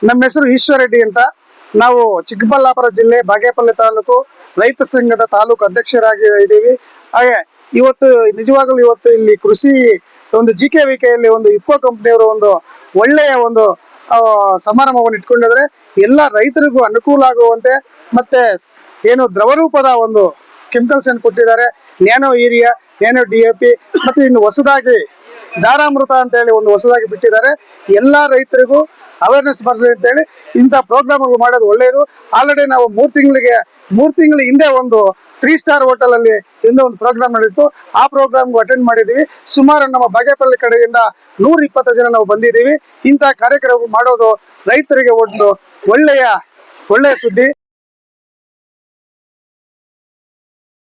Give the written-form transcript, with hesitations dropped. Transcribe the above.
ನಮ್ಮ ಹೆಸರು ಈಶ್ವರ ರೆಡ್ಡಿ ಅಂತ. ನಾವು ಚಿಕ್ಕಬಳ್ಳಾಪುರ ಜಿಲ್ಲೆ ಬಾಗೇಪಲ್ಲಿ ತಾಲೂಕು ರೈತ ಸಂಘದ ತಾಲೂಕು ಅಧ್ಯಕ್ಷರಾಗಿ ಇದ್ದೀವಿ. ಹಾಗೆ ಇವತ್ತು ನಿಜವಾಗಲೂ ಇವತ್ತು ಇಲ್ಲಿ ಕೃಷಿ ಒಂದು GKVKಯಲ್ಲಿ ಒಂದು ಇಫ್ಕೋ ಕಂಪ್ನಿಯವರು ಒಂದು ಒಳ್ಳೆಯ ಒಂದು ಸಮಾರಂಭವನ್ನು ಇಟ್ಕೊಂಡಿದ್ರೆ ಎಲ್ಲ ರೈತರಿಗೂ ಅನುಕೂಲ ಆಗುವಂತೆ ಮತ್ತೆ ಏನು ದ್ರವರೂಪದ ಒಂದು ಕೆಮಿಕಲ್ಸ್ ಅನ್ನು ಕೊಟ್ಟಿದ್ದಾರೆ. ನ್ಯಾನೋ ಯೂರಿಯಾ, ನ್ಯಾನೋ DAP ಮತ್ತು ಇನ್ನು ಹೊಸದಾಗಿ ದಾರಾಮೃತ ಅಂತ ಹೇಳಿ ಒಂದು ಹೊಸದಾಗಿ ಬಿಟ್ಟಿದ್ದಾರೆ. ಎಲ್ಲ ರೈತರಿಗೂ ಅವೇರ್ನೆಸ್ ಬರಲಿ ಅಂತೇಳಿ ಇಂಥ ಪ್ರೋಗ್ರಾಮ್ಗಳು ಮಾಡೋದು ಒಳ್ಳೆಯದು. ಆಲ್ರೆಡಿ ನಾವು 3 ತಿಂಗಳ ಹಿಂದೆ ಒಂದು 3 ಸ್ಟಾರ್ ಹೋಟೆಲಲ್ಲಿ ಒಂದು ಪ್ರೋಗ್ರಾಮ್ ನಡೆಯಿತು. ಆ ಪ್ರೋಗ್ರಾಮ್ಗೂ ಅಟೆಂಡ್ ಮಾಡಿದ್ದೀವಿ. ಸುಮಾರು ನಮ್ಮ ಬಾಗೇಪಲ್ಲಿ ಕಡೆಯಿಂದ 120 ಜನ ನಾವು ಬಂದಿದ್ದೀವಿ. ಇಂಥ ಕಾರ್ಯಕ್ರಮ ಮಾಡೋದು ರೈತರಿಗೆ ಒಂದು ಒಳ್ಳೆಯ ಸುದ್ದಿ.